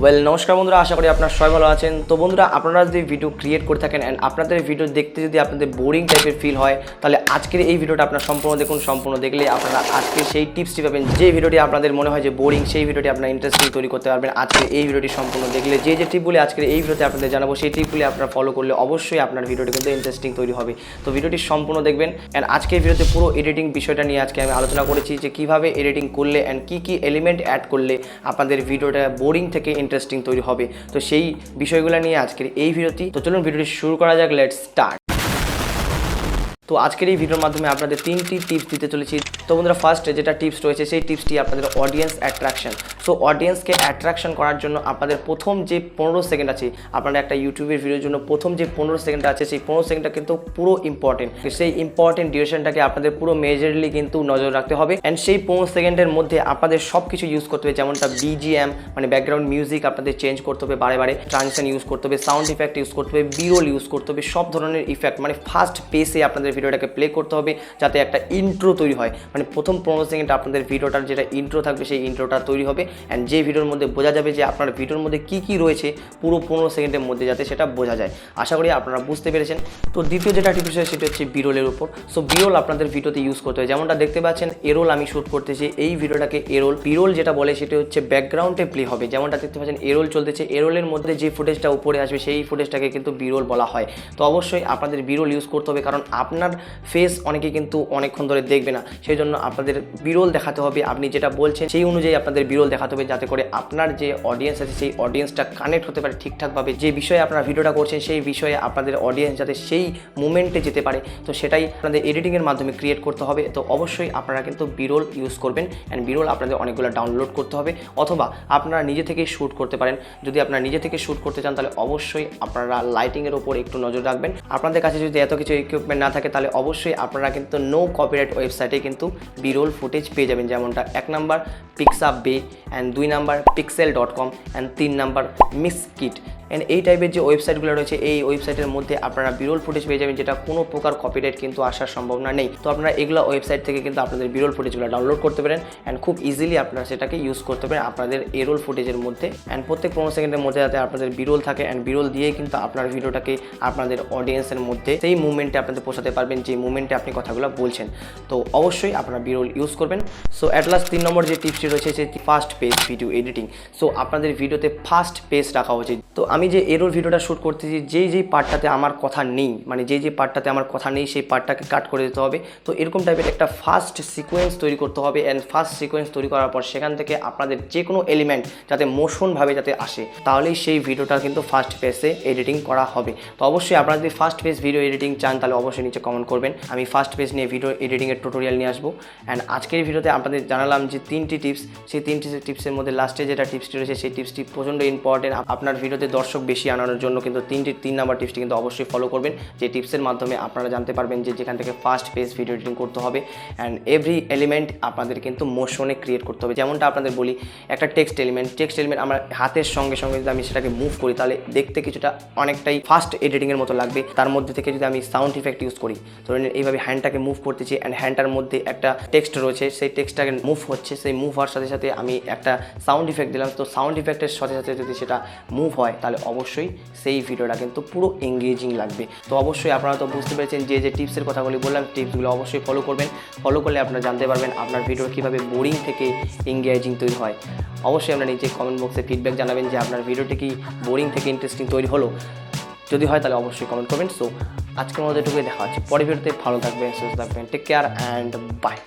নমস্কার বন্ধুরা, আশা করি আপনারা সবাই ভালো আছেন। তো বন্ধুরা, আপনারা যদি ভিডিও ক্রিয়েট করে থাকেন অ্যান্ড আপনাদের ভিডিও দেখতে যদি আপনাদের বোরিং টাইপের ফিল হয়, তাহলে আজকের এই ভিডিওটা আপনারা সম্পূর্ণ দেখুন। সম্পূর্ণ দেখলে আপনারা আজকে সেই টিপসটি পাবেন, যে ভিডিওটি আপনাদের মনে হয় যে বোরিং, সেই ভিডিওটি আপনারা ইন্টারেস্টিং তৈরি করতে পারবেন আজকের এই ভিডিওটি সম্পূর্ণ দেখলে। যে টিপগুলি আজকের এই ভিডিওতে আপনাদের জানাবো, সেই টিপগুলি আপনারা ফলো করলে অবশ্যই আপনার ভিডিওটি কিন্তু ইন্টারেস্টিং তৈরি হবে। তো ভিডিওটি সম্পূর্ণ দেখবেন। অ্যান্ড আজকের ভিডিওতে পুরো এডিটিং বিষয়টা নিয়ে আজকে আমি আলোচনা করেছি, যে কীভাবে এডিটিং করলে অ্যান্ড কী এলিমেন্ট অ্যাড করলে আপনাদের ভিডিওটা বোরিং থেকে ইন্টারেস্টিং তৈরি হবে। তো সেই বিষয়গুলো নিয়ে আজকের এই ভিডিওটি। তো চলুন ভিডিওটি শুরু করা যাক। Let's start. তো আজকের এই ভিডিওর মাধ্যমে আপনাদের 3টি টিপস দিতে চলেছি। তো বন্ধুরা, ফার্স্ট যেটা টিপস রয়েছে, সেই টিপসটি আপনাদের অডিয়েন্স অ্যাট্রাকশন। সো অডিয়েন্সকে অ্যাট্রাকশন করার জন্য আপনাদের প্রথম যে 15 সেকেন্ড আছে, আপনারা একটা ইউটিউবের ভিডিওর জন্য প্রথম যে 15 সেকেন্ড আছে, সেই 15 সেকেন্ডটা কিন্তু পুরো ইম্পর্টেন্ট। সেই ইম্পর্টেন্ট ডিউরেশনটাকে আপনাদের পুরো মেজরলি কিন্তু নজর রাখতে হবে। অ্যান্ড সেই 15 সেকেন্ডের মধ্যে আপনাদের সব কিছু ইউজ করতে হবে, যেমনটা বিজিএম মানে ব্যাকগ্রাউন্ড মিউজিক আপনাদের চেঞ্জ করতে হবে, বারে বারে ট্রানজিশন ইউজ করতে হবে, সাউন্ড ইফেক্ট ইউজ করতে হবে, বিরোল ইউজ করতে হবে, সব ধরনের ইফেক্ট মানে ফাস্ট পেসে আপনাদের ভিডিওটাকে প্লে করতে হবে, যাতে একটা ইন্ট্রো তৈরি হয়। মানে প্রথম 15 সেকেন্ড আপনাদের ভিডিওটার যেটা ইন্ট্রো থাকবে, সেই ইন্ট্রোটা তৈরি হবে। অ্যান্ড যে ভিডিওর মধ্যে বোঝা যাবে যে আপনার ভিডিওর মধ্যে কী রয়েছে পুরো 15 সেকেন্ডের মধ্যে, যাতে সেটা বোঝা যায়। আশা করি আপনারা বুঝতে পেরেছেন। তো দ্বিতীয় যেটা টিপস হয়, সেটা হচ্ছে বিরোলের উপর। সো বিরোল আপনাদের ভিডিওতে ইউজ করতে হয়। যেমনটা দেখতে পাচ্ছেন, এরোল আমি শ্যুট করতেছি, এই ভিডিওটাকে এরোল। বিরোল যেটা বলে সেটা হচ্ছে ব্যাকগ্রাউন্ডে প্লে হবে। যেমনটা দেখতে পাচ্ছেন এরোল চলতেছে, এরোলের মধ্যে যে ফুটেজটা উপরে আসবে, সেই ফুটেজটাকে কিন্তু বিরোল বলা হয়। তো অবশ্যই আপনাদের বিরোল ইউজ করতে হবে, কারণ আপনার ফেস অনেকে কিন্তু অনেকক্ষণ ধরে দেখবে না, সেই জন্য আপনাদের বিরোল দেখাতে হবে। আপনি যেটা বলছেন সেই অনুযায়ী আপনাদের বিরোল দেখাতে হবে, যাতে করে আপনার যে অডিয়েন্স আছে, সেই অডিয়েন্সটা কানেক্ট হতে পারে ঠিকঠাকভাবে। যে বিষয়ে আপনারা ভিডিওটা করছেন, সেই বিষয়ে আপনাদের অডিয়েন্স যাতে সেই মুমেন্টে যেতে পারে, তো সেটাই আপনাদের এডিটিংয়ের মাধ্যমে ক্রিয়েট করতে হবে। তো অবশ্যই আপনারা কিন্তু বিরোল ইউজ করবেন। অ্যান্ড বিরোল আপনাদের অনেকগুলো ডাউনলোড করতে হবে, অথবা আপনারা নিজে থেকেই শ্যুট করতে পারেন। যদি আপনারা নিজে থেকে শ্যুট করতে চান, তাহলে অবশ্যই আপনারা লাইটিংয়ের ওপর একটু নজর রাখবেন। আপনাদের কাছে যদি এত কিছু ইকুইপমেন্ট না থাকে, তাহলে অবশ্যই আপনারা কিন্তু নো কপিরাইট ওয়েবসাইটে কিন্তু বিরোল ফুটেজ পেয়ে যাবেন। যেমনটা 1 number Pixabay, and 2 number pixel.com, and 3 number Mixkit. And এই টাইপের যে ওয়েবসাইটগুলো রয়েছে, এই ওয়েবসাইটের মধ্যে আপনারা বিরোল ফুটেজ পেয়ে যাবেন, যেটা কোনো প্রকার কপিরাইট কিন্তু আসার সম্ভাবনা নেই। তো আপনারা এগুলো ওয়েবসাইট থেকে কিন্তু আপনাদের বিরোল ফুটেজগুলো ডাউনলোড করতে পারেন। অ্যান্ড খুব ইজিলি আপনারা সেটাকে ইউজ করতে পারেন আপনাদের এরোল ফুটেজের মধ্যে। অ্যান্ড প্রত্যেক 15 সেকেন্ডের মধ্যে যাতে আপনাদের বিরোল থাকে, অ্যান্ড বিরোল দিয়েই কিন্তু আপনার ভিডিওটাকে আপনাদের অডিয়েন্সের মধ্যে সেই মুভমেন্টে আপনাদের পৌঁছাতে পারবেন, যে মুভমেন্টে আপনি কথাগুলো বলছেন। তো অবশ্যই আপনারা বিরোল ইউজ করবেন। সো অ্যাট লাস্ট 3 নম্বর যে টিপসটি রয়েছে, সেই fast pace video editing. So আপনাদের ভিডিওতে ফাস্ট পেস রাখা উচিত। তো আমি যে এরোল ভিডিওটা শ্যুট করতেছি, যেই পার্টটাতে আমার কথা নেই, মানে যে পার্টটাতে আমার কথা নেই, সেই পার্টটাকে কাট করে দিতে হবে। তো এরকম টাইপের একটা ফাস্ট সিকোয়েন্স তৈরি করতে হবে। অ্যান্ড ফাস্ট সিকোয়েন্স তৈরি করার পর সেখান থেকে আপনাদের যে কোনো এলিমেন্ট যাতে মোশনভাবে যাতে আসে, তাহলেই সেই ভিডিওটা কিন্তু ফাস্ট পেসে এডিটিং করা হবে। তো অবশ্যই আপনারা যদি ফাস্ট পেস ভিডিও এডিটিং চান, তাহলে অবশ্যই নিচে কমেন্ট করবেন। আমি ফাস্ট পেস নিয়ে ভিডিও এডিটিংয়ের টিউটোরিয়াল নিয়ে আসবো। অ্যান্ড আজকের ভিডিওতে আপনাদের জানালাম যে 3টি টিপস। সেই 3টি টিপসের মধ্যে লাস্টে যেটা টিপসটি রয়েছে, সেই টিপসটি প্রচণ্ড ইম্পর্টেন্ট। আপনার ভিডিওতে দর্শক বেশি আনানোর জন্য কিন্তু 3 নাম্বার টিপসটি কিন্তু অবশ্যই ফলো করবেন। যে টিপসের মাধ্যমে আপনারা জানতে পারবেন যে যেখান থেকে ফাস্ট পেস ভিডিও এডিটিং করতে হবে। অ্যান্ড এভরি এলিমেন্ট আপনাদের কিন্তু মোশনে ক্রিয়েট করতে হবে। যেমনটা আপনাদের বলি, একটা টেক্সট এলিমেন্ট আমার হাতের সঙ্গে সঙ্গে যদি আমি সেটাকে মুভ করি, তাহলে দেখতে কিছুটা অনেকটাই ফাস্ট এডিটিংয়ের মতো লাগবে। তার মধ্যে থেকে যদি আমি সাউন্ড ইফেক্ট ইউজ করি, ধরুন এইভাবে হ্যান্ডটাকে মুভ করতেছি, অ্যান্ড হ্যান্ডটার মধ্যে একটা টেক্সট রয়েছে, সেই টেক্সটটাকে মুভ হচ্ছে, সেই মুভ হওয়ার সাথে সাথে আমি একটা সাউন্ড ইফেক্ট দিলাম। তো সাউন্ড ইফেক্টের সাথে সাথে যদি সেটা মুভ হয়, তাহলে অবশ্যই সেই ভিডিওটা কিন্তু পুরো এঙ্গেজিং লাগবে। তো অবশ্যই আপনারা তো বুঝতে পেরেছেন যে টিপসের কথাগুলি বললাম, টিপসগুলো অবশ্যই ফলো করবেন। ফলো করলে আপনারা জানতে পারবেন আপনার ভিডিও কীভাবে বোরিং থেকে এঙ্গেজিং তৈরি হয়। অবশ্যই আপনারা নিচে কমেন্ট বক্সে ফিডব্যাক জানাবেন যে আপনার ভিডিওটি কি বোরিং থেকে ইন্টারেস্টিং তৈরি হলো। যদি হয় তাহলে অবশ্যই কমেন্ট করবেন। সো আজকের মধ্যে এটুকুই, দেখা হচ্ছে পরের ভিডিওতে। ভালো থাকবেন, সুস্থ থাকবেন, টেক কেয়ার অ্যান্ড বাই।